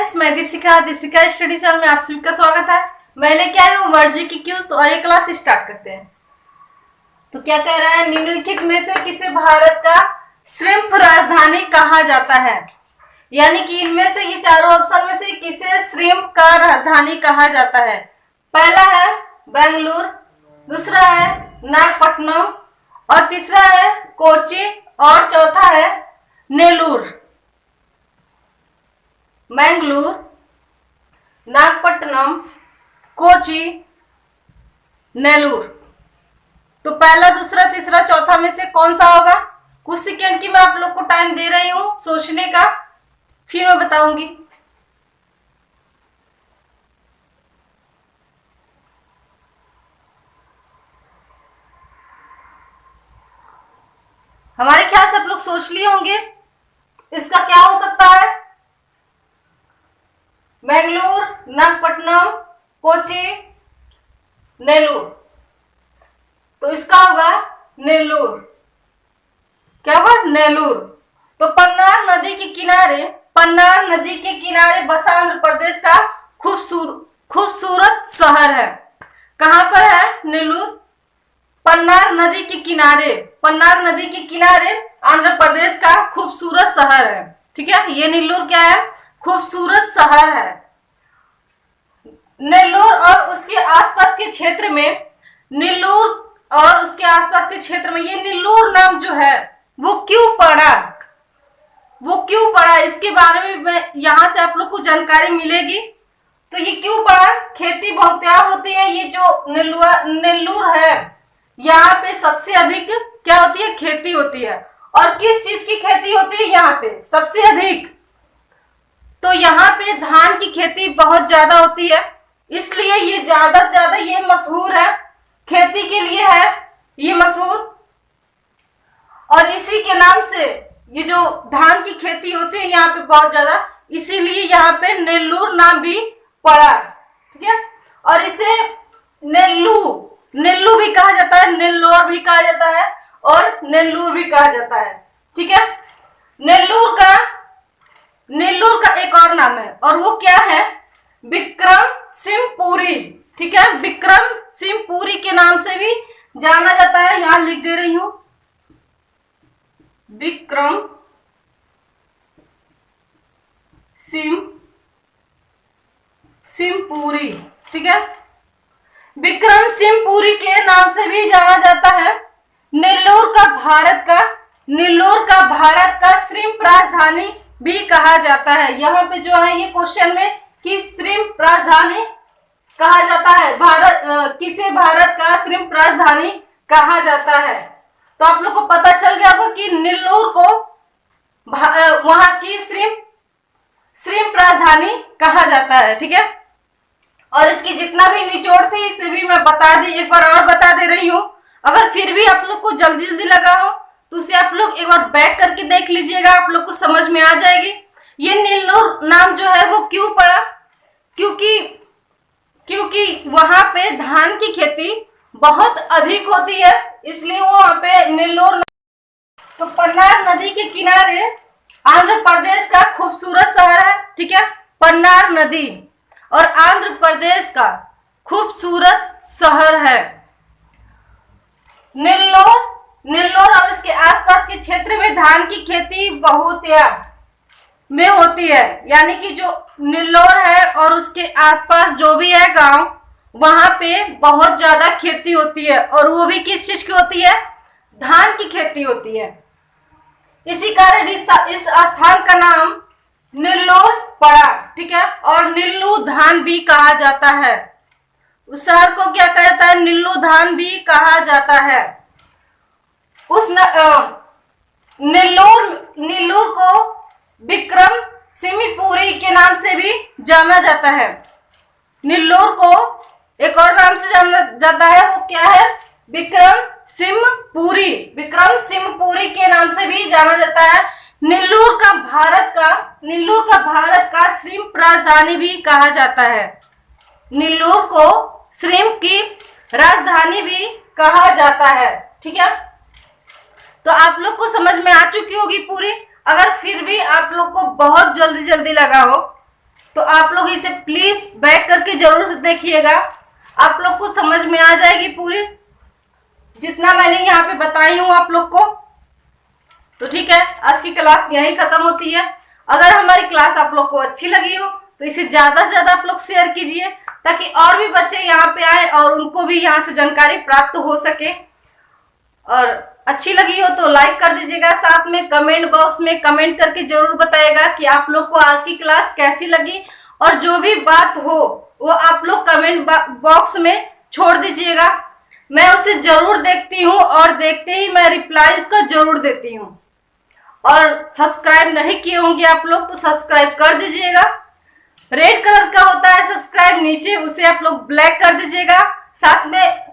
Friends, मैं Deepshikha study channel में आप सभी का स्वागत है। मैं लेके आई हूँ वर्ड जी की क्यूज। तो आइए क्लास स्टार्ट करते हैं। तो क्या कह रहा है, निम्नलिखित में से किसे भारत का श्रिम्प राजधानी कहा जाता है। यानी कि इनमें से ये चारों ऑप्शन में से किसे श्रिम्प का राजधानी कहा जाता है। पहला है बेंगलुरु, दूसरा है नागपट्टनम और तीसरा है कोची और चौथा है नेल्लूर। बेंगलुरु, नागपट्टनम, कोची, नेल्लूर। तो पहला, दूसरा, तीसरा, चौथा में से कौन सा होगा। कुछ सेकेंड की मैं आप लोग को टाइम दे रही हूं सोचने का, फिर मैं बताऊंगी। हमारे ख्याल से आप लोग सोच लिए होंगे इसका क्या हो सकता है। बेंगलुरु, नागपट्टनम, कोची, नेल्लूर। तो इसका होगा नेल्लूर। क्या होगा, नेल्लूर। तो पन्नार नदी के किनारे बसा आंध्र प्रदेश का खूबसूरत शहर है। कहां पर है नेल्लूर। पन्नार नदी के किनारे आंध्र प्रदेश का खूबसूरत शहर है। ठीक है, ये नेल्लूर क्या है, खूबसूरत शहर है। नेल्लूर और उसके आसपास के क्षेत्र में ये नेल्लूर नाम जो है वो क्यों पड़ा, इसके बारे में यहां से आप लोग को जानकारी मिलेगी। तो ये क्यों पड़ा, खेती बहुतायत होती है। ये जो नेल्लूर है यहाँ पे सबसे अधिक क्या होती है, खेती होती है। और किस चीज की खेती होती है यहाँ पे सबसे अधिक, तो यहाँ पे धान की खेती बहुत ज्यादा होती है। इसलिए ये ज्यादा से ज्यादा ये मशहूर है, खेती के लिए है ये मशहूर। और इसी के नाम से ये जो धान की खेती होती है यहाँ पे बहुत ज्यादा, इसीलिए यहाँ पे नेल्लूर नाम भी पड़ा। ठीक है, और इसे नेल्लू भी कहा जाता है, नेल्लोर भी कहा जाता है और नेल्लूर भी कहा जाता है। ठीक है, नेल्लूर का एक और नाम है और वो क्या है, विक्रमसिंहपुरी। ठीक है, विक्रमसिंहपुरी के नाम से भी जाना जाता है। यहां लिख दे रही हूं, विक्रमसिंहपुरी। ठीक है, विक्रमसिंहपुरी के नाम से भी जाना जाता है। नेल्लूर का भारत का श्रिम्प राजधानी भी कहा जाता है। यहाँ पे जो है ये क्वेश्चन में कि श्रिम्प राजधानी कहा जाता है, किसे भारत का श्रिम्प राजधानी कहा जाता है। तो आप लोग को पता चल गया होगा कि नेल्लूर को वहां की श्रिम्प राजधानी कहा जाता है। ठीक है, और इसकी जितना भी निचोड़ थी इसे भी मैं एक बार और बता दे रही हूँ। अगर फिर भी आप लोग को जल्दी लगा हो तो उसे आप लोग एक बार बैक करके देख लीजिएगा, आप लोग को समझ में आ जाएगी। ये नेल्लूर नाम जो है वो क्यों पड़ा, क्योंकि वहां पे धान की खेती बहुत अधिक होती है, इसलिए वहां पे नेल्लूर। तो पन्नार नदी के किनारे आंध्र प्रदेश का खूबसूरत शहर है। ठीक है, पन्नार नदी और आंध्र प्रदेश का खूबसूरत शहर है नेल्लोर और इसके आसपास के क्षेत्र में धान की खेती बहुतायत में होती है। यानी कि जो नेल्लोर है और उसके आसपास जो भी है गांव, वहां पे बहुत ज्यादा खेती होती है। और वो भी किस चीज की होती है, धान की खेती होती है। इसी कारण इस स्थान का नाम नेल्लोर पड़ा। ठीक है, और नेल्लू धान भी कहा जाता है। उस शहर को क्या कहता है, नेल्लू धान भी कहा जाता है। नेल्लूर को विक्रमसिंहपुरी के नाम से भी जाना जाता है। नेल्लूर को एक और नाम से जाना जाता है, वो क्या है, विक्रमसिंहपुरी के नाम से भी जाना जाता है। नेल्लूर का भारत का श्रिम्प राजधानी भी कहा जाता है। नेल्लूर को श्रिम्प की राजधानी भी कहा जाता है। ठीक है, तो आप लोग को समझ में आ चुकी होगी पूरी। अगर फिर भी आप लोग को बहुत जल्दी लगा हो तो आप लोग इसे प्लीज बैक करके जरूर से देखिएगा, आप लोग को समझ में आ जाएगी पूरी, जितना मैंने यहाँ पे बताई हूँ आप लोग को। तो ठीक है, आज की क्लास यहीं खत्म होती है। अगर हमारी क्लास आप लोग को अच्छी लगी हो तो इसे ज्यादा से ज्यादा आप लोग शेयर कीजिए, ताकि और भी बच्चे यहाँ पे आए और उनको भी यहाँ से जानकारी प्राप्त हो सके। और अच्छी लगी हो तो लाइक कर दीजिएगा, साथ में कमेंट बॉक्स में कमेंट करके जरूर बताइएगा कि आप लोग को आज की क्लास कैसी लगी। और जो भी बात हो वो आप लोग कमेंट बॉक्स में छोड़ दीजिएगा, मैं उसे जरूर देखती हूँ और देखते ही मैं रिप्लाई उसका जरूर देती हूँ। और सब्सक्राइब नहीं किए होंगे आप लोग तो सब्सक्राइब कर दीजिएगा, रेड कलर का होता है सब्सक्राइब नीचे, उसे आप लोग ब्लैक कर दीजिएगा। साथ में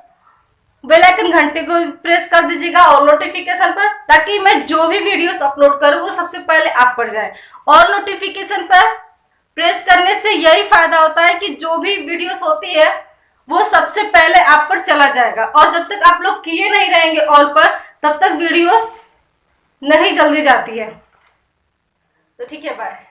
बेल आइकन घंटे को प्रेस कर दीजिएगा और नोटिफिकेशन पर, ताकि मैं जो भी वीडियोस अपलोड करूँ वो सबसे पहले आप पर जाए। और नोटिफिकेशन पर प्रेस करने से यही फायदा होता है कि जो भी वीडियोस होती है वो सबसे पहले आप पर चला जाएगा। और जब तक आप लोग किए नहीं रहेंगे ऑल पर, तब तक वीडियोस नहीं जल्दी जाती है। तो ठीक है, बाय।